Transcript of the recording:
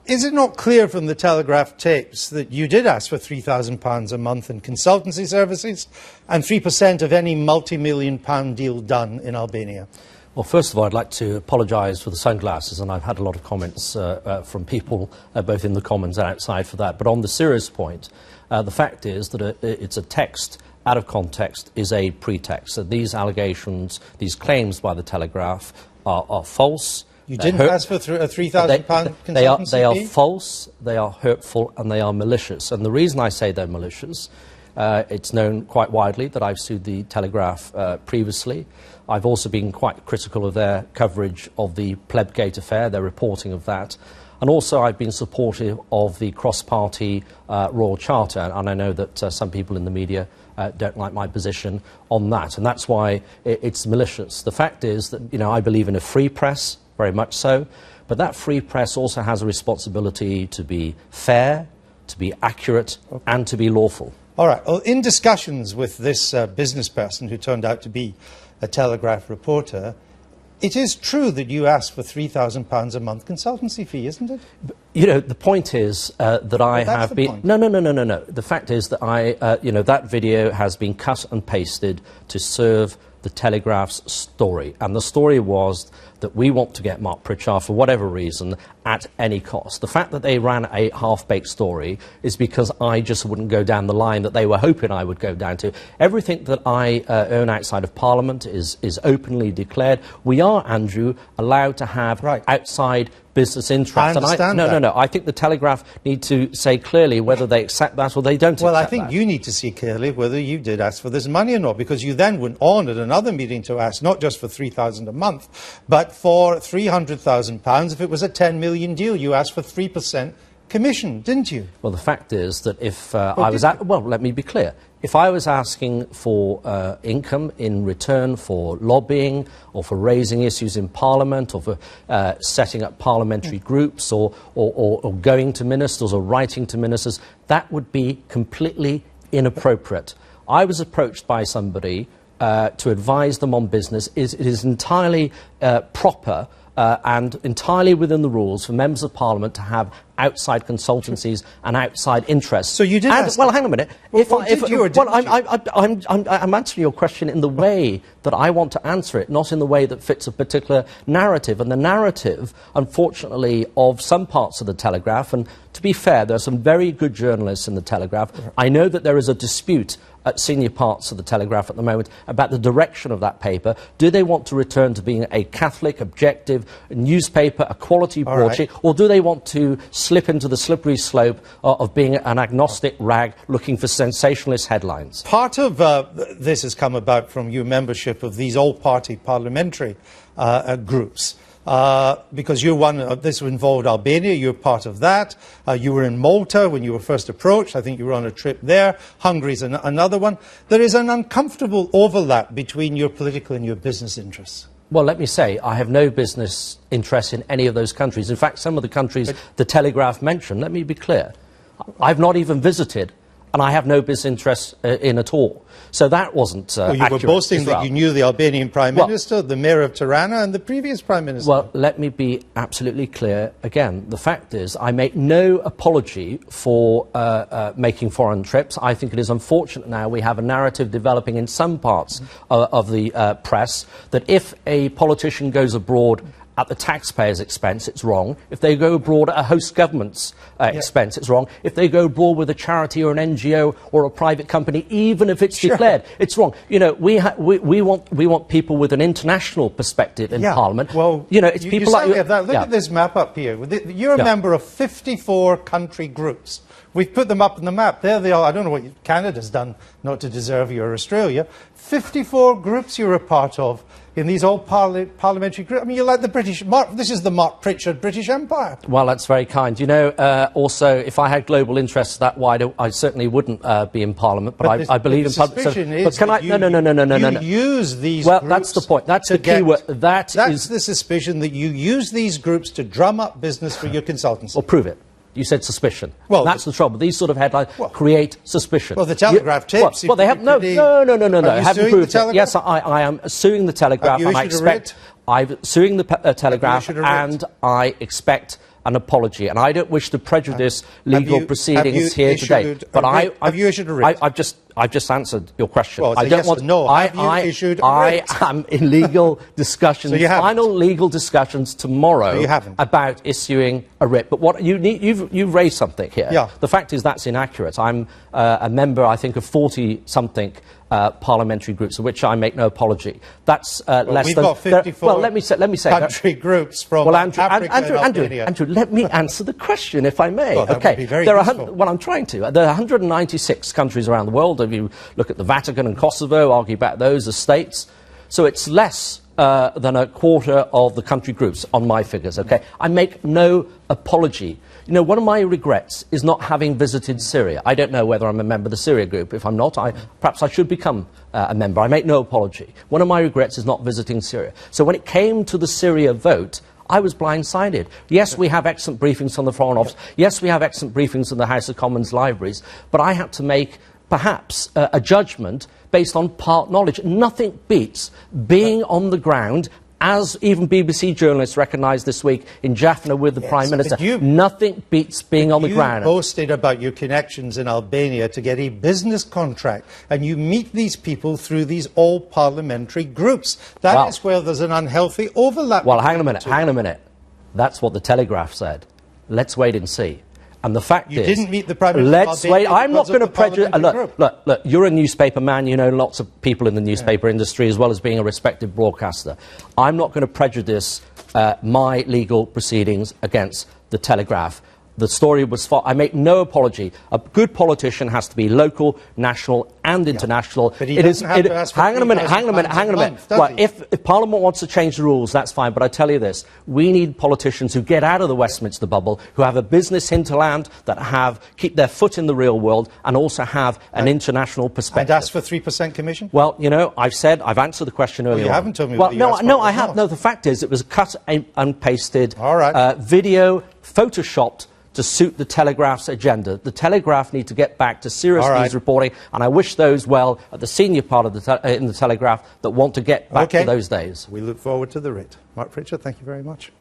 Is it not clear from the Telegraph tapes that you did ask for £3,000 a month in consultancy services and 3% of any multi-million-pound deal done in Albania? Well, first of all, I'd like to apologise for the sunglasses, and I've had a lot of comments from people, both in the Commons and outside for that. But on the serious point, the fact is that it's a text out of context is a pretext. So these allegations, these claims by the Telegraph are false. You didn't ask for a £3,000 consultancy fee? They are false, they are hurtful, and they are malicious. And the reason I say they're malicious, it's known quite widely that I've sued the Telegraph previously. I've also been quite critical of their coverage of the Plebgate affair, their reporting of that. And also I've been supportive of the cross-party Royal Charter, and I know that some people in the media don't like my position on that, and that's why it's malicious. The fact is that, you know, I believe in a free press, very much so, but that free press also has a responsibility to be fair, to be accurate, and to be lawful. All right. Well, in discussions with this business person who turned out to be a Telegraph reporter, it is true that you asked for £3,000 a month consultancy fee, isn't it? You know, the point is that I have been... No. The fact is that you know, that video has been cut and pasted to serve the Telegraph's story. And the story was that we want to get Mark Pritchard, for whatever reason, at any cost. The fact that they ran a half-baked story is because I just wouldn't go down the line that they were hoping I would go down to. Everything that I earn outside of Parliament is openly declared. We are, Andrew, allowed to have outside business interests. I understand that. No. I think the Telegraph need to say clearly whether they accept that or they don't accept that. Well, I think you need to see clearly whether you did ask for this money or not, because you then went on at another meeting to ask not just for £3,000 a month, but for £300,000 if it was a 10 million deal. You asked for 3% commission, didn't you? Well, the fact is that if well, let me be clear. If I was asking for income in return for lobbying or for raising issues in Parliament or for setting up parliamentary groups or going to ministers or writing to ministers, that would be completely inappropriate. I was approached by somebody to advise them on business. It is entirely proper and entirely within the rules for members of Parliament to have outside consultancies and outside interests. So you did ask... Well, hang on a minute. I'm answering your question in the way that I want to answer it, not in the way that fits a particular narrative. And the narrative, unfortunately, of some parts of the Telegraph, and to be fair, there are some very good journalists in the Telegraph. I know that there is a dispute at senior parts of the Telegraph at the moment about the direction of that paper. Do they want to return to being a Catholic, objective newspaper, a quality broadsheet, or do they want to slip into the slippery slope of being an agnostic rag looking for sensationalist headlines? Part of this has come about from your membership of these all-party parliamentary groups. Because you're one, this involved Albania, you're part of that. You were in Malta when you were first approached. I think you were on a trip there. Hungary's another one. There is an uncomfortable overlap between your political and your business interests. Well, let me say, I have no business interest in any of those countries. In fact, some of the countries the Telegraph mentioned, let me be clear, I've not even visited, and I have no business interest in at all. So that wasn't well, you were boasting that you knew the Albanian Prime Minister, the Mayor of Tirana, and the previous Prime Minister. Well, let me be absolutely clear again. The fact is, I make no apology for making foreign trips. I think it is unfortunate now we have a narrative developing in some parts of the press that if a politician goes abroad at the taxpayer's expense, it's wrong. If they go abroad at a host government's expense, it's wrong. If they go abroad with a charity or an NGO or a private company, even if it's declared, it's wrong. You know, we want people with an international perspective in Parliament. Well, you know, it's people like you. Look at this map up here. You're a member of 54 country groups. We've put them up on the map. There they are. I don't know what Canada's done not to deserve you, or Australia. 54 groups you're a part of in these all parliamentary groups. I mean, you're like the British... this is the Mark Pritchard British Empire. Well, that's very kind. You know, also, if I had global interests that wide, I certainly wouldn't be in Parliament, but I believe in public... But can I... No. You use these groups... Well, that's the point. That's the key word. That's the suspicion, that you use these groups to drum up business for your consultancy. Well, prove it. You said suspicion. Well, that's the trouble. These sort of headlines create suspicion. Well, the Telegraph tapes... Well, they have... No. Are you suing the Telegraph? Yes, I am suing the Telegraph. Have you issued a writ? I'm suing the Telegraph, and I expect an apology, and I don't wish to prejudice legal proceedings here today. But have you issued a writ? I've just answered your question. Well, I don't want. No. I am in legal discussions, So final legal discussions tomorrow No, you haven't. about issuing a writ. But what you need, you've raised something here. Yeah. The fact is that's inaccurate. I'm a member, I think, of 40-something parliamentary groups, of which I make no apology. That's less we've than. got 54 well, let me say country groups from Africa and Albania. Andrew, let me answer the question, if I may. Well, that would be very useful. Well, I'm trying to. There are 196 countries around the world. If you look at the Vatican and Kosovo, argue about those as states. So it's less than a quarter of the country groups on my figures, okay? I make no apology. You know, one of my regrets is not having visited Syria. I don't know whether I'm a member of the Syria group. If I'm not, perhaps I should become a member. I make no apology. One of my regrets is not visiting Syria. So when it came to the Syria vote, I was blindsided. Yes, we have excellent briefings on the Foreign Office. Yes, we have excellent briefings in the House of Commons libraries. But I had to make, perhaps, a judgment based on part knowledge. Nothing beats being on the ground, as even BBC journalists recognised this week in Jaffna with the Prime Minister. Nothing beats being on the ground. You boasted about your connections in Albania to get a business contract, and you meet these people through these all-parliamentary groups. That is where there's an unhealthy overlap. Well, hang on a minute. That's what the Telegraph said. Let's wait and see. And the fact is, you didn't meet the Prime Minister. Let's wait. I'm not going to prejudice. Look. You're a newspaper man. You know lots of people in the newspaper industry, as well as being a respected broadcaster. I'm not going to prejudice my legal proceedings against the Telegraph. The story was I make no apology. A good politician has to be local, national and international. But he doesn't have to ask for hang on a minute. Well, if Parliament wants to change the rules, that's fine. But I tell you this, we need politicians who get out of the Westminster bubble, who have a business hinterland, that keep their foot in the real world and also have an international perspective. And ask for 3% commission? Well, you know, I've answered the question earlier. You haven't told me well, what you asked no, for I have. No, the fact is it was a cut and pasted video, photoshopped to suit the Telegraph's agenda. The Telegraph need to get back to serious news reporting, and I wish those well at the senior part of in the Telegraph that want to get back to those days. We look forward to the writ. Mark Pritchard, thank you very much.